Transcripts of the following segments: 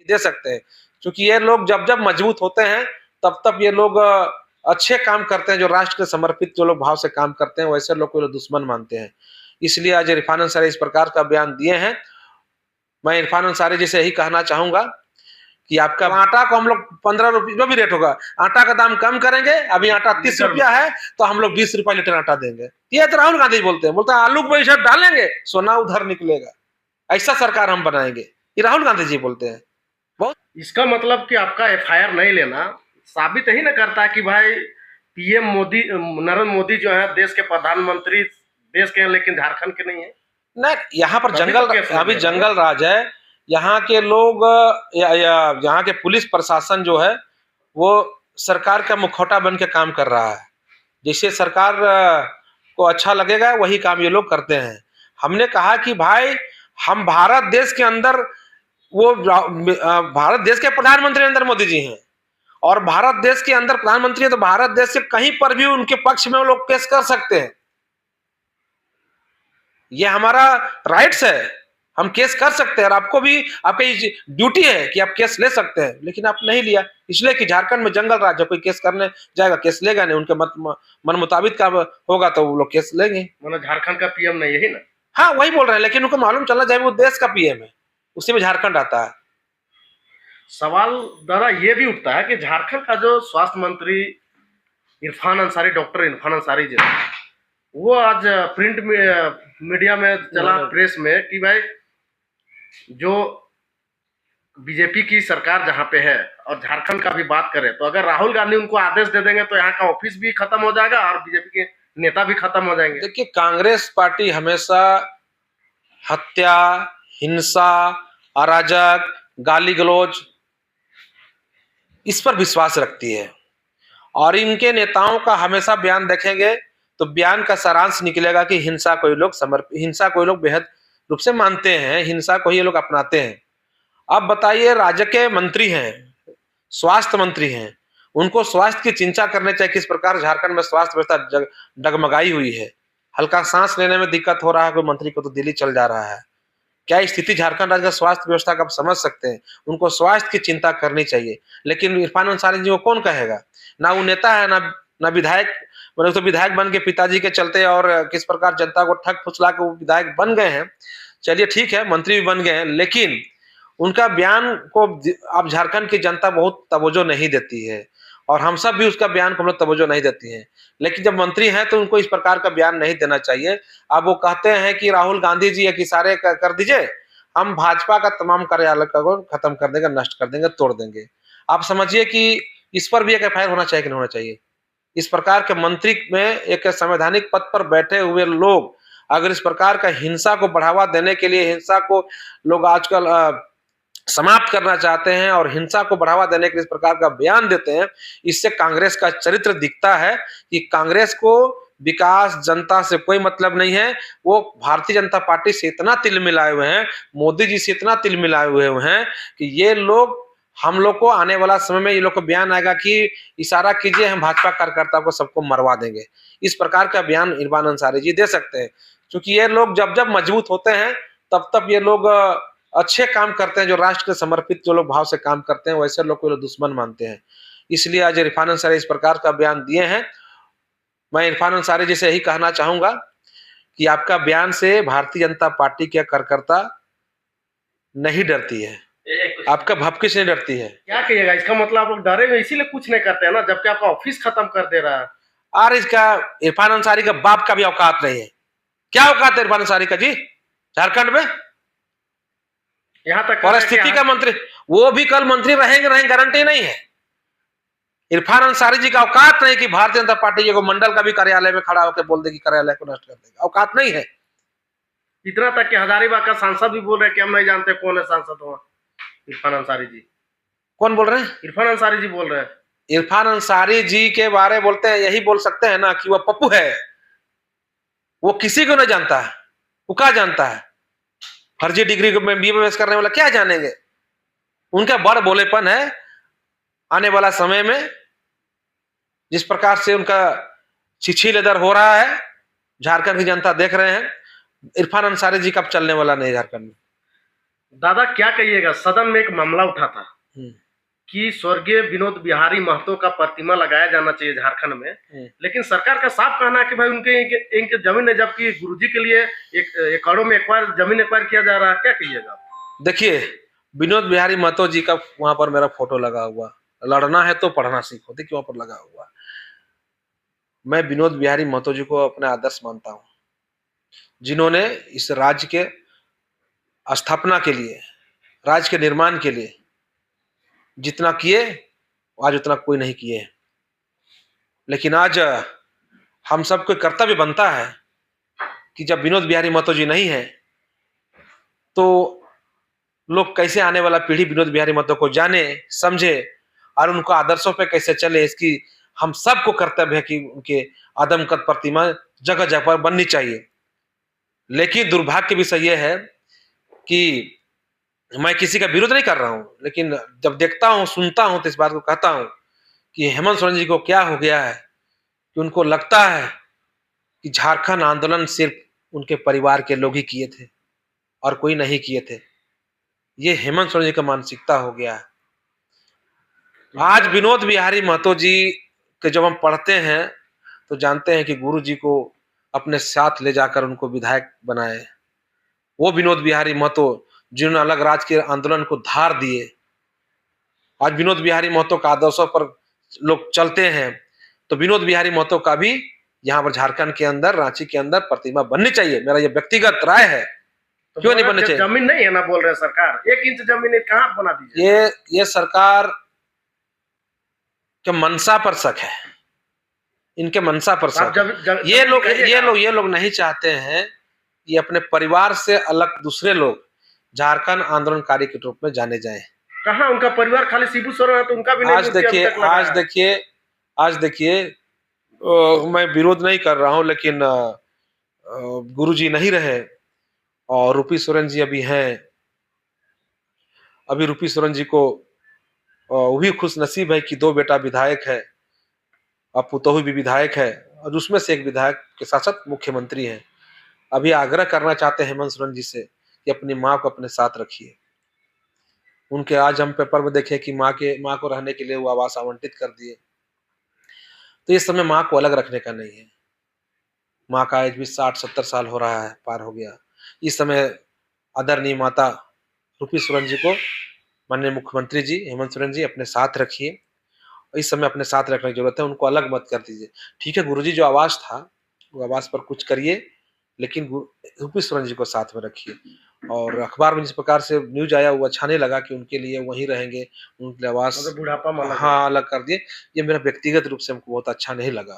दे सकते हैं, क्योंकि ये लोग जब जब मजबूत होते हैं तब तब ये लोग अच्छे काम करते हैं। जो राष्ट्र के समर्पित जो लोग भाव से काम करते हैं वैसे लोग को लोग दुश्मन मानते हैं। इसलिए आज इरफान अंसारी इस प्रकार का बयान दिए हैं। मैं इरफान अंसारी जी से यही कहना चाहूंगा कि आपका आटा को हम लोग 15 रुपये जो भी रेट होगा आटा का दाम कम करेंगे। अभी आटा 30 रुपया है तो हम लोग 20 रुपया लीटर आटा देंगे। ये तो राहुल गांधी बोलते हैं आलू को पैसा डालेंगे सोना उधर निकलेगा, ऐसा सरकार हम बनाएंगे। ये राहुल गांधी जी बोलते हैं। बहुत इसका मतलब कि आपका एफआईआर नहीं लेना साबित ही ना करता कि भाई पीएम मोदी नरेंद्र मोदी जो है देश के प्रधानमंत्री देश के हैं लेकिन झारखंड के नहीं है। नहीं, यहाँ पर जंगल अभी जंगल राज है। यहाँ के लोग यहाँ के पुलिस प्रशासन जो है वो सरकार का मुखौटा बन के काम कर रहा है। जिससे सरकार को अच्छा लगेगा वही काम ये लोग करते हैं। हमने कहा कि भाई हम भारत देश के अंदर भारत देश के प्रधानमंत्री नरेंद्र मोदी जी हैं और भारत देश के अंदर प्रधानमंत्री है तो भारत देश के कहीं पर भी उनके पक्ष में वो लोग केस कर सकते हैं। ये हमारा राइट्स है, हम केस कर सकते हैं और आपको भी आपकी ड्यूटी है कि आप केस ले सकते हैं, लेकिन आप नहीं लिया इसलिए कि झारखंड में जंगल राज है। कोई केस करने जाएगा केस लेगा नहीं, उनके मन मुताबिक का होगा तो वो लोग केस लेंगे। मतलब झारखंड का पीएम नहीं है ना। हाँ वही बोल रहे हैं, लेकिन उनको मालूम चलना चाहिए वो देश का पीएम है, उसी में झारखंड आता है। सवाल द्वारा ये भी उठता है कि झारखंड का जो स्वास्थ्य मंत्री इरफान अंसारी डॉक्टर इरफान अंसारी जी वो आज प्रिंट मीडिया में चला प्रेस में कि भाई जो बीजेपी की सरकार जहां पे है और झारखंड का भी बात करें तो अगर राहुल गांधी उनको आदेश दे देंगे तो यहाँ का ऑफिस भी खत्म हो जाएगा और बीजेपी के नेता भी खत्म हो जाएंगे। देखिए कांग्रेस पार्टी हमेशा हत्या, हिंसा, अराजक, गाली गलौज इस पर विश्वास रखती है और इनके नेताओं का हमेशा बयान देखेंगे तो बयान का सारांश निकलेगा कि हिंसा को ये लोग बेहद रूप से मानते हैं, हिंसा को ये लोग अपनाते हैं। अब बताइए राज्य के मंत्री हैं, स्वास्थ्य मंत्री हैं, उनको स्वास्थ्य की चिंता करने चाहिए। किस प्रकार झारखंड में स्वास्थ्य व्यवस्था डगमगाई हुई है, हल्का सांस लेने में दिक्कत हो रहा है, कोई मंत्री को तो दिल्ली चल जा रहा है। क्या स्थिति झारखंड राज्य का स्वास्थ्य व्यवस्था का आप समझ सकते हैं। उनको स्वास्थ्य की चिंता करनी चाहिए, लेकिन इरफान अंसारी जी को कौन कहेगा। ना वो नेता है ना विधायक, मतलब तो विधायक बन के पिताजी के चलते और किस प्रकार जनता को ठग फुसला के वो विधायक बन गए हैं। चलिए ठीक है मंत्री भी बन गए हैं, लेकिन उनका बयान को अब झारखंड की जनता बहुत तवज्जो नहीं देती है और हम सब भी उसका बयान को हम लोग तवज्जो नहीं देती है। लेकिन जब मंत्री हैं तो उनको इस प्रकार का बयान नहीं देना चाहिए। अब वो कहते हैं कि राहुल गांधी जी एक इशारे कर दीजिए हम भाजपा का तमाम कार्यालय को खत्म कर देंगे, नष्ट कर देंगे, तोड़ देंगे। आप समझिए कि इस पर भी एक एफआईआर होना चाहिए कि नहीं होना चाहिए। इस प्रकार के मंत्री में एक संवैधानिक पद पर बैठे हुए लोग अगर इस प्रकार का हिंसा को बढ़ावा देने के लिए, हिंसा को लोग आजकल समाप्त करना चाहते हैं और हिंसा को बढ़ावा देने के इस प्रकार का बयान देते हैं, इससे कांग्रेस का चरित्र दिखता है कि कांग्रेस को विकास जनता से कोई मतलब नहीं है। वो भारतीय जनता पार्टी से इतना तिल मिलाए हुए हैं, मोदी जी से इतना तिल मिलाए हुए हैं कि ये लोग हम लोग को आने वाला समय में ये लोग को बयान आएगा कि इशारा कीजिए हम भाजपा कार्यकर्ता को सबको मरवा देंगे। इस प्रकार का बयान इरफान अंसारी जी दे सकते हैं, क्योंकि ये लोग जब जब मजबूत होते हैं तब तब ये लोग अच्छे काम करते हैं। जो राष्ट्र के समर्पित जो लोग भाव से काम करते हैं वैसे लोग को लोग दुश्मन मानते हैं। इसलिए आज इरफान अंसारी इस प्रकार का बयान दिए हैं। मैं इरफान अंसारी जी से यही कहना चाहूंगा कि आपका बयान से भारतीय जनता पार्टी के कार्यकर्ता नहीं डरती है, आपका भपकी से नहीं डरती है। क्या कहिएगा, इसका मतलब आप लोग डरे हुए इसीलिए कुछ नहीं करते हैं ना, जबकि आपका ऑफिस खत्म कर दे रहा है। और इसका इरफान अंसारी का बाप का भी औकात नहीं है। क्या औकात है इरफान अंसारी का जी झारखंड में? यहाँ तक और स्थिति का मंत्री, वो भी कल मंत्री रहेंगे गारंटी नहीं है। इरफान अंसारी जी का औकात नहीं कि भारतीय जनता पार्टी को मंडल का भी कार्यालय में खड़ा होकर बोल दे कि कार्यालय को नष्ट कर देगा, औकात नहीं है। इतना तक कि हजारीबाग का सांसद भी बोल रहे हैं कि हम नहीं जानते कौन है सांसद वहां। इरफान अंसारी जी कौन बोल रहे हैं? इरफान अंसारी जी बोल रहे हैं। इरफान अंसारी जी के बारे बोलते हैं, यही बोल सकते हैं ना कि वह पप्पू है, वो किसी को नहीं जानता है। वो क्या जानता है? फर्जी डिग्री में बीएमएस करने वाला क्या जानेंगे? उनका बड़ बोलेपन है। आने वाला समय में जिस प्रकार से उनका छिछी लेदर हो रहा है झारखंड की जनता देख रहे हैं। इरफान अंसारी जी कब चलने वाला नहीं झारखंड में। दादा क्या कहिएगा, सदन में एक मामला उठा था हम्म, कि स्वर्गीय विनोद बिहारी महतो का प्रतिमा लगाया जाना चाहिए झारखंड में, लेकिन सरकार का साफ कहना है कि भाई उनके इनके जमीन है, जबकि गुरुजी के लिए एक एकड़ों में एक्वायर जमीन एक्वायर किया जा रहा है। क्या कहिएगा? देखिए, विनोद बिहारी महतो जी का वहां पर मेरा फोटो लगा हुआ, लड़ना है तो पढ़ना सीखो, देखिए वहां पर लगा हुआ। मैं विनोद बिहारी महतो जी को अपना आदर्श मानता हूँ, जिन्होंने इस राज्य के स्थापना के लिए, राज्य के निर्माण के लिए जितना किए, आज उतना कोई नहीं किए। लेकिन आज हम सबको कर्तव्य बनता है कि जब विनोद बिहारी महतो जी नहीं है तो लोग कैसे आने वाला पीढ़ी विनोद बिहारी महतो को जाने, समझे और उनको आदर्शों पे कैसे चले, इसकी हम सबको कर्तव्य है कि उनके आदमकद प्रतिमा जगह जगह पर बननी चाहिए। लेकिन दुर्भाग्य की विषय यह है कि मैं किसी का विरोध नहीं कर रहा हूं, लेकिन जब देखता हूं, सुनता हूं तो इस बात को कहता हूं कि हेमंत सोरेन जी को क्या हो गया है कि उनको लगता है कि झारखंड आंदोलन सिर्फ उनके परिवार के लोग ही किए थे और कोई नहीं किए थे। ये हेमंत सोरेन जी का मानसिकता हो गया है। आज विनोद बिहारी महतो जी के जब हम पढ़ते हैं तो जानते हैं कि गुरु जी को अपने साथ ले जाकर उनको विधायक बनाए। वो विनोद बिहारी महतो जिन्होंने अलग राज्य के आंदोलन को धार दिए। आज विनोद बिहारी महतो का आदर्शों पर लोग चलते हैं, तो विनोद बिहारी महतो का भी यहाँ पर झारखंड के अंदर, रांची के अंदर प्रतिमा बननी चाहिए। मेरा ये व्यक्तिगत राय है। तो क्यों नहीं बननी चाहिए? जमीन नहीं है ना, बोल रहे सरकार 1 इंच जमीन कहाँ बना दीजिए? ये सरकार के मनसा पर शक है, इनके मनसा पर शक है। ये लोग नहीं चाहते हैं कि अपने परिवार से अलग दूसरे लोग झारखंड आंदोलनकारी के रूप में जाने जाएं। कहाँ उनका परिवार खाली शिबू सोरेन है, तो उनका भी नहीं। आज देखिए मैं विरोध नहीं कर रहा हूं, लेकिन गुरुजी नहीं रहे और रूपी सोरेन जी अभी हैं। अभी रूपी सोरेन जी को वो भी खुश नसीब है कि 2 बेटा विधायक है, अब पुतोहू भी विधायक है और उसमें से एक विधायक के साथ साथ मुख्यमंत्री है। अभी आग्रह करना चाहते हैं हेमंत सोरेन जी से कि अपनी माँ को अपने साथ रखिए। उनके आज हम पेपर में देखे कि माँ को रहने के लिए वो आवास आवंटित कर दिए। तो इस समय माँ को अलग रखने का नहीं है। माँ का एज भी 60-70 साल हो रहा है, पार हो गया। इस समय आदरणीय माता रूपी सोरेन जी को माननीय मुख्यमंत्री जी हेमंत सोरेन जी अपने साथ रखिए। इस समय अपने साथ रखने की जरूरत है, उनको अलग मत कर दीजिए। ठीक है, गुरुजी जो आवास था वो आवास पर कुछ करिए, लेकिन रूपी सोरेन जी को साथ में रखिए। और अखबार में जिस प्रकार से न्यूज आया वो अच्छा नहीं लगा कि उनके लिए वहीं रहेंगे, उनके आवास बुढ़ापा में हाँ अलग कर दिए। ये मेरा व्यक्तिगत रूप से हमको बहुत अच्छा नहीं लगा।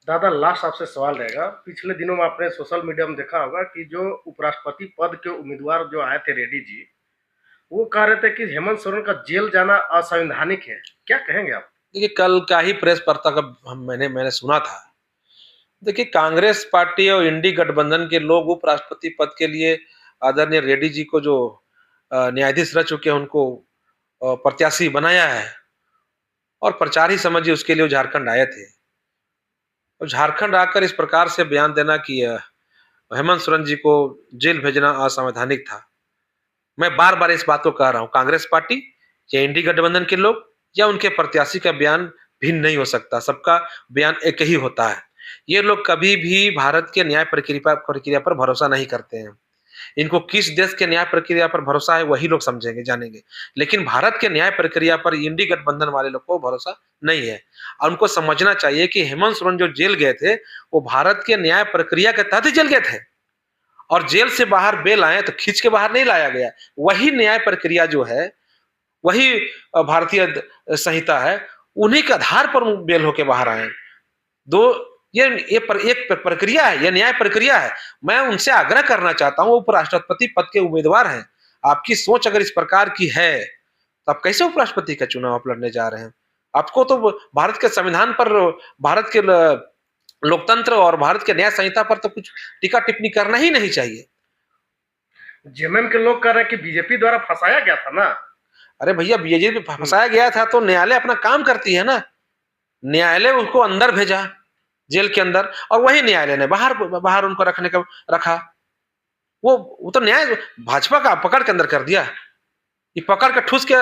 दादा लास्ट आपसे सवाल रहेगा, पिछले दिनों में आपने सोशल मीडिया में देखा होगा कि जो उपराष्ट्रपति पद के उम्मीदवार जो आए थे रेड्डी जी, वो कह रहे थे कि हेमंत सोरेन का जेल जाना असंवैधानिक है। क्या कहेंगे आप? देखिए, कल का ही प्रेस वार्ता का मैंने सुना था। देखिए, कांग्रेस पार्टी और इंडी गठबंधन के लोग उपराष्ट्रपति पद के लिए आदरणीय रेड्डी जी को जो न्यायाधीश रह चुके हैं उनको प्रत्याशी बनाया है और प्रचार ही समझिए उसके लिए झारखंड आए थे। और झारखंड आकर इस प्रकार से बयान देना कि हेमंत सोरेन जी को जेल भेजना असंवैधानिक था। मैं बार बार इस बात को कह रहा हूं, कांग्रेस पार्टी या इंडी गठबंधन के लोग या उनके प्रत्याशी का बयान भिन्न नहीं हो सकता, सबका बयान एक ही होता है। ये लोग कभी भी भारत के न्याय प्रक्रिया पर भरोसा नहीं करते हैं। इनको किस देश के न्याय प्रक्रिया पर भरोसा है वही लोग समझेंगे, जानेंगे, लेकिन भारत के न्याय प्रक्रिया पर इंडी गठबंधन वाले लोग को भरोसा नहीं है। और उनको समझना चाहिए कि हेमंत सोरेन जो जेल गए थे वो भारत के न्याय प्रक्रिया के तहत ही जेल गए थे और जेल से बाहर बेल आए तो खींच के बाहर नहीं लाया गया। वही न्याय प्रक्रिया जो है, वही भारतीय संहिता है, उन्हीं के आधार पर बेल होके बाहर आए। एक प्रक्रिया है, ये न्याय प्रक्रिया है। मैं उनसे आग्रह करना चाहता हूं, उपराष्ट्रपति पद के उम्मीदवार हैं, आपकी सोच अगर इस प्रकार की है तो आप कैसे उपराष्ट्रपति का चुनाव आप लड़ने जा रहे हैं? आपको तो भारत के संविधान पर, भारत के लोकतंत्र और भारत के न्याय संहिता पर तो कुछ टीका टिप्पणी करना ही नहीं चाहिए। जेएमएम के लोग कह रहे हैं कि बीजेपी द्वारा फंसाया गया था ना। अरे भैया, बीजेपी फंसाया गया था तो न्यायालय अपना काम करती है ना। न्यायालय उसको अंदर भेजा, जेल के अंदर, और वही न्यायालय ने बाहर उनको रखने का रखा। वो तो न्याय भाजपा का पकड़ के अंदर कर दिया, ये पकड़ के ठूस के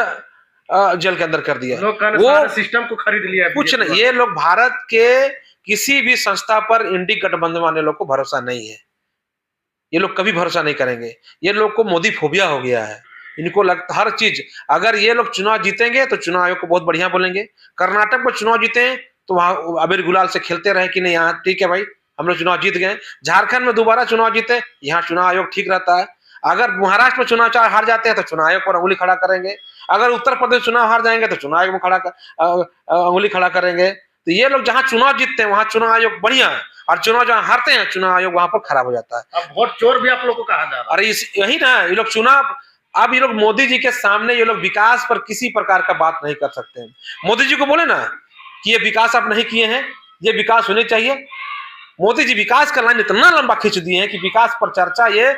जेल के अंदर कर दिया। लोग कहने वो सारे सिस्टम को खरीद लिया है कुछ बीजेपी नहीं, वाले। ये लोग भारत के किसी भी संस्था पर इंडी गठबंधन वाले लोग को भरोसा नहीं है, ये लोग कभी भरोसा नहीं करेंगे। ये लोग को मोदी फोबिया हो गया है, इनको लगता हर चीज, अगर ये लोग चुनाव जीतेंगे तो चुनाव आयोग को बहुत बढ़िया बोलेंगे, कर्नाटक में चुनाव जीते तो वहां अबीर गुलाल से खेलते रहे कि नहीं यहाँ ठीक है भाई हम लोग चुनाव जीत गए। झारखंड में दोबारा चुनाव जीते, यहाँ चुनाव आयोग ठीक रहता है। अगर महाराष्ट्र में चुनाव हार जाते हैं तो चुनाव आयोग पर अंगुली खड़ा करेंगे, अगर उत्तर प्रदेश चुनाव हार जाएंगे तो चुनाव आयोग में अंगुली खड़ा करेंगे। तो ये लोग जहां चुनाव जीतते हैं वहां चुनाव आयोग बढ़िया है, और चुनाव जहां हारते हैं चुनाव आयोग वहां पर खराब हो जाता है। अब वोट चोर भी आप लोग को कहा जा रहा है। अरे यही ना, ये लोग चुनाव, अब ये लोग मोदी जी के सामने ये लोग विकास पर किसी प्रकार का बात नहीं कर सकते हैं। मोदी जी को बोले ना कि ये विकास आप नहीं किए हैं, ये विकास होने चाहिए। मोदी जी विकास का लाइन इतना लंबा खींच दिए हैं कि विकास पर चर्चा ये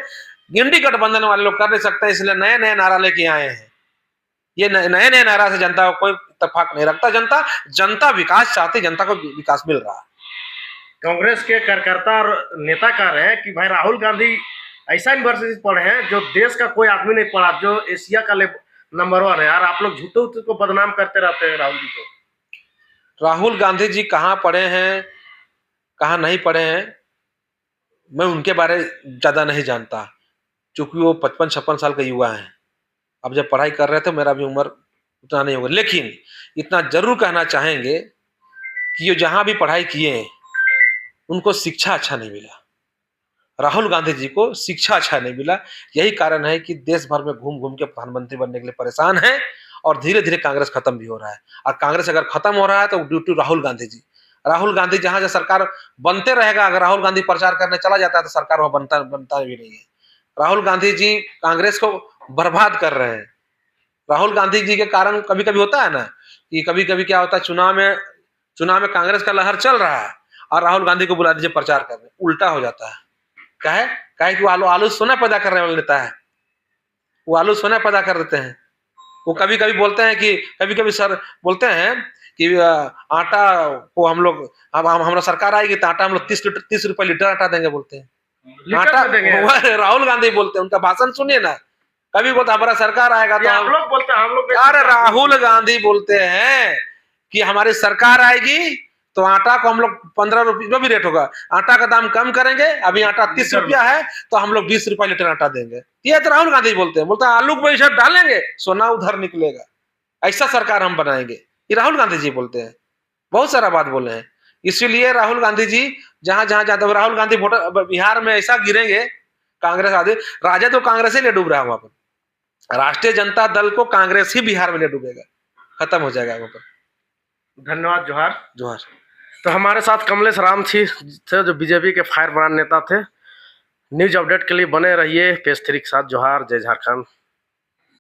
इंडी गठबंधन वाले लोग कर नहीं सकते, इसलिए नए नए नारा लेके आए हैं। ये नए नए नारा से जनता को कोई इत्तेफाक नहीं रखता। जनता विकास चाहती, जनता को विकास मिल रहा है। कांग्रेस के कार्यकर्ता और नेता कह रहे हैं कि भाई राहुल गांधी ऐसा यूनिवर्सिटी पढ़े हैं जो देश का कोई आदमी नहीं पढ़ा, जो एशिया का नंबर 1 है यार। आप लोग झूठे को बदनाम करते रहते हैं राहुल जी को। राहुल गांधी जी कहाँ पढ़े हैं कहाँ नहीं पढ़े हैं, मैं उनके बारे ज्यादा नहीं जानता, क्योंकि वो 55-56 साल के युवा हैं। अब जब पढ़ाई कर रहे थे मेरा भी उम्र उतना नहीं होगा, लेकिन इतना जरूर कहना चाहेंगे कि ये जहां भी पढ़ाई किए उनको शिक्षा अच्छा नहीं मिला। राहुल गांधी जी को शिक्षा अच्छा नहीं मिला, यही कारण है कि देश भर में घूम घूम के प्रधानमंत्री बनने के लिए परेशान है, और धीरे धीरे कांग्रेस खत्म भी हो रहा है। और कांग्रेस अगर खत्म हो रहा है तो ड्यू टू राहुल गांधी जी। राहुल गांधी जहां जहां सरकार बनते रहेगा, अगर राहुल गांधी प्रचार करने चला जाता है तो सरकार वहां बनता भी नहीं है। राहुल गांधी जी कांग्रेस को बर्बाद कर रहे हैं। राहुल गांधी जी के कारण कभी कभी होता है ना कि कभी कभी क्या होता है, चुनाव में कांग्रेस का लहर चल रहा है और राहुल गांधी को बुला दीजिए प्रचार करने, उल्टा हो जाता है। क्या है कि वो आलू सोना पैदा करने वाला नेता है, वो आलू सोना पैदा कर देते हैं। वो कभी कभी बोलते हैं कि कभी सर बोलते हैं कि आटा को हम लोग, अब हमारा सरकार आएगी तो आटा हम लोग 30 रुपए लीटर आटा देंगे, बोलते हैं आटा देंगे। राहुल गांधी बोलते हैं, उनका भाषण सुनिए ना। कभी बोलता हमारा सरकार आएगा तो हम लोग बोलते हैं, हम लोग। अरे राहुल गांधी बोलते हैं कि हमारी सरकार आएगी तो आटा को हम लोग 15 रुपये जो भी रेट होगा आटा का दाम कम करेंगे। अभी आटा 30 रुपया है तो हम लोग 20 रुपया लीटर आटा देंगे। ये तो राहुल गांधी बोलते हैं, बोलते हैं आलू को पैसा डालेंगे सोना उधर निकलेगा, ऐसा सरकार हम बनाएंगे। ये राहुल गांधी जी बोलते हैं, बहुत सारा बात बोले हैं। इसीलिए राहुल गांधी जी जहां जहां जाते हैं, राहुल गांधी वोटर बिहार में ऐसा गिरेंगे कांग्रेस आदि, राजद तो कांग्रेस ही ले डूब रहा है वहां पर, राष्ट्रीय जनता दल को कांग्रेस ही बिहार में ले डूबेगा, खत्म हो जाएगा वहां पर। धन्यवाद, जोहार जोहार। तो हमारे साथ कमलेश राम थे जो बीजेपी के फायर ब्रांड नेता थे। न्यूज अपडेट के लिए बने रहिए पेज 3 के साथ। जोहार, जय झारखंड।